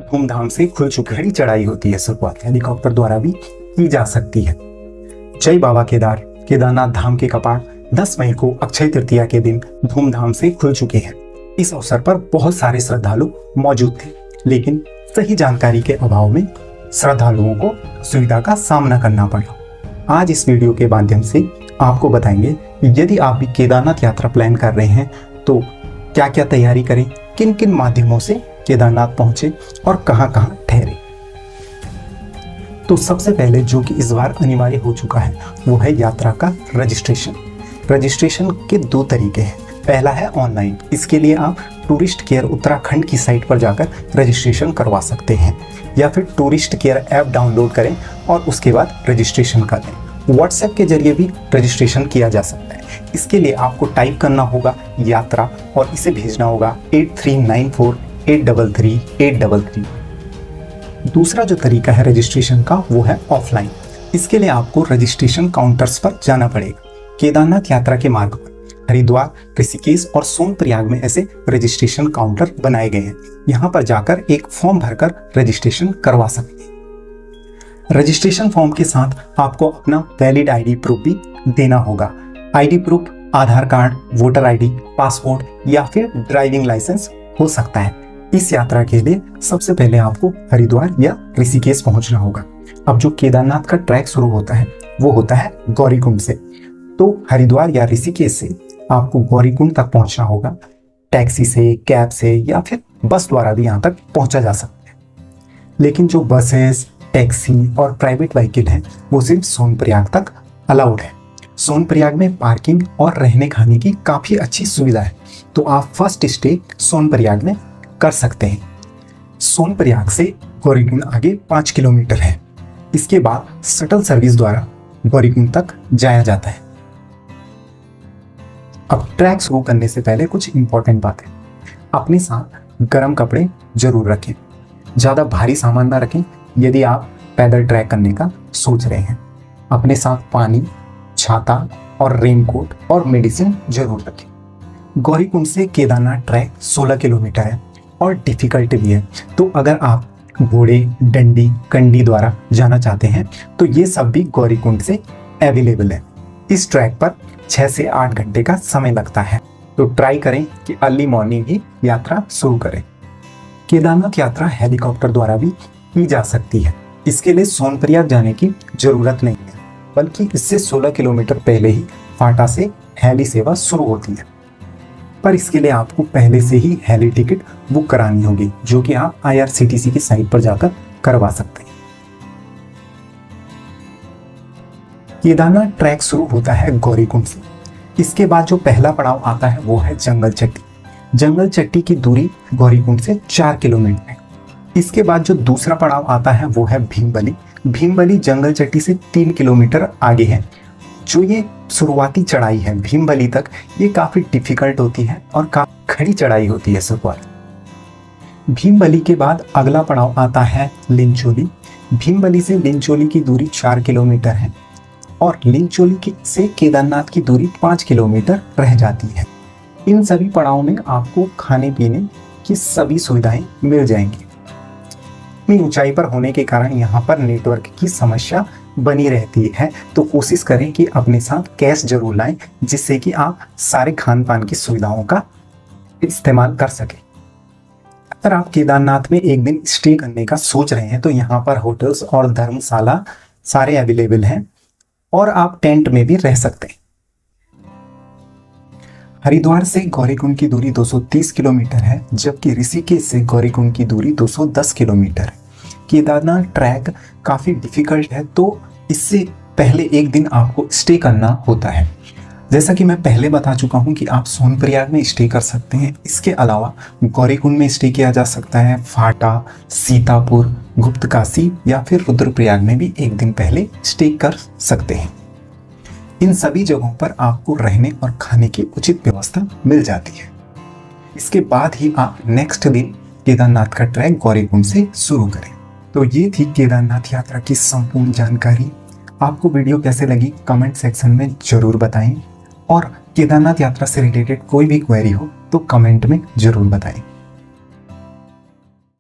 धूमधाम से खुल चुकी खड़ी चढ़ाई होती है। शुरुआत हेलीकॉप्टर द्वारा भी की जा सकती है। जय बाबा केदारनाथ धाम के कपाट 10 मई को अक्षय तृतीया के दिन धूमधाम से खुल चुके हैं। इस अवसर पर बहुत सारे श्रद्धालु मौजूद थे, लेकिन सही जानकारी के अभाव में श्रद्धालुओं को असुविधा का सामना करना पड़ा। आज इस वीडियो के माध्यम से आपको बताएंगे यदि आप भी केदारनाथ यात्रा प्लान कर रहे हैं तो क्या क्या तैयारी करें, किन किन माध्यमों से केदारनाथ पहुंचे और कहां कहां ठहरे। तो सबसे पहले जो कि इस बार अनिवार्य हो चुका है वो है यात्रा का रजिस्ट्रेशन। रजिस्ट्रेशन के 2 तरीके हैं। पहला है ऑनलाइन। इसके लिए आप टूरिस्ट केयर उत्तराखंड की साइट पर जाकर रजिस्ट्रेशन करवा सकते हैं, या फिर टूरिस्ट केयर ऐप डाउनलोड करें और उसके बाद रजिस्ट्रेशन कर लें। व्हाट्सएप के जरिए भी रजिस्ट्रेशन किया जा सकता है। इसके लिए आपको टाइप करना होगा यात्रा और इसे भेजना होगा 8394833833। दूसरा जो तरीका है रजिस्ट्रेशन का वो है ऑफलाइन। इसके लिए आपको रजिस्ट्रेशन काउंटर्स पर जाना पड़ेगा। केदारनाथ यात्रा के मार्ग पर हरिद्वार, ऋषिकेश और सोनप्रयाग में ऐसे रजिस्ट्रेशन काउंटर बनाए गए हैं। यहाँ पर जाकर एक फॉर्म भरकर रजिस्ट्रेशन करवा सकते हैं। रजिस्ट्रेशन फॉर्म के साथ आपको अपना वैलिड आईडी प्रूफ भी देना होगा। आईडी प्रूफ आधार कार्ड, वोटर आईडी, पासपोर्ट या फिर ड्राइविंग लाइसेंस हो सकता है। इस यात्रा के लिए सबसे पहले आपको हरिद्वार या ऋषिकेश पहुंचना होगा। अब जो केदारनाथ का ट्रैक शुरू होता है वो होता है गौरीकुंड से। तो हरिद्वार या ऋषिकेश से आपको गौरीकुंड तक पहुंचना होगा। टैक्सी से, कैब से या फिर बस द्वारा भी यहाँ तक पहुंचा जा सकता है। लेकिन जो बसेस, टैक्सी और प्राइवेट व्हीकल हैं वो सिर्फ सोनप्रयाग तक अलाउड है। सोनप्रयाग में पार्किंग और रहने खाने की काफ़ी अच्छी सुविधा है, तो आप फर्स्ट स्टे सोनप्रयाग में कर सकते हैं। सोनप्रयाग से गौरीकुंड आगे 5 किलोमीटर है। इसके बाद शटल सर्विस द्वारा गौरीकुंड तक जाया जाता है। अब ट्रैक शुरू करने से पहले कुछ इंपॉर्टेंट बातें। अपने साथ गर्म कपड़े जरूर रखें। ज़्यादा भारी सामान ना रखें यदि आप पैदल ट्रैक करने का सोच रहे हैं। अपने साथ पानी, छाता और रेनकोट और मेडिसिन जरूर रखें। गौरीकुंड से केदारनाथ ट्रैक 16 किलोमीटर है और डिफिकल्ट भी है, तो अगर आप घोड़े, डंडी, कंडी द्वारा जाना चाहते हैं तो ये सब भी गौरीकुंड से अवेलेबल है। इस ट्रैक पर 6 से 8 घंटे का समय लगता है, तो ट्राई करें कि अर्ली मॉर्निंग ही यात्रा शुरू करें। केदारनाथ यात्रा हेलीकॉप्टर द्वारा भी की जा सकती है। इसके लिए सोनप्रयाग जाने की जरूरत नहीं है, बल्कि इससे 16 किलोमीटर पहले ही फाटा से हेली सेवा शुरू होती है। पर इसके लिए आपको पहले से ही हेली टिकट बुक करानी होगी, जो कि आप IRCTC की साइट पर जाकर करवा सकते हैं। केदारनाथ ट्रैक शुरू होता है गौरीकुंड से। इसके बाद जो पहला पड़ाव आता है वो है जंगल चट्टी। जंगल चट्टी की दूरी गौरीकुंड से 4 किलोमीटर है। इसके बाद जो दूसरा पड़ाव आता है वो है भीमबली। भीमबली जंगल चट्टी से 3 किलोमीटर आगे है। जो ये शुरुआती चढ़ाई है भीमबली तक, ये काफ़ी डिफिकल्ट होती है और काफ़ी खड़ी चढ़ाई होती है शुरुआत। भीमबली के बाद अगला पड़ाव आता है लिंचोली। भीमबली से लिंचोली की दूरी 4 किलोमीटर है और लिंचोली से केदारनाथ की दूरी 5 किलोमीटर रह जाती है। इन सभी पड़ावों में आपको खाने पीने की सभी सुविधाएं मिल जाएंगी। इतनी ऊंचाई पर होने के कारण यहाँ पर नेटवर्क की समस्या बनी रहती है, तो कोशिश करें कि अपने साथ कैश जरूर लाएं, जिससे कि आप सारे खान पान की सुविधाओं का इस्तेमाल कर सकें। अगर आप केदारनाथ में एक दिन स्टे करने का सोच रहे हैं तो यहाँ पर होटल्स और धर्मशाला सारे अवेलेबल हैं और आप टेंट में भी रह सकते हैं। हरिद्वार से गौरीकुंड की दूरी 230 किलोमीटर है, जबकि ऋषिकेश से गौरीकुंड की दूरी 210 किलोमीटर है। केदारनाथ ट्रैक काफ़ी डिफिकल्ट है, तो इससे पहले एक दिन आपको स्टे करना होता है। जैसा कि मैं पहले बता चुका हूं कि आप सोनप्रयाग में स्टे कर सकते हैं। इसके अलावा गौरीकुंड में स्टे किया जा सकता है। फाटा, सीतापुर, गुप्तकाशी या फिर रुद्रप्रयाग में भी एक दिन पहले स्टे कर सकते हैं। इन सभी जगहों पर आपको रहने और खाने की उचित व्यवस्था मिल जाती है। इसके बाद ही आप नेक्स्ट दिन केदारनाथ का ट्रैक गौरीकुंड से शुरू करें। तो ये थी केदारनाथ यात्रा की संपूर्ण जानकारी। आपको वीडियो कैसे लगी कमेंट सेक्शन में जरूर बताएं और केदारनाथ यात्रा से रिलेटेड कोई भी क्वेरी हो तो कमेंट में जरूर बताएं।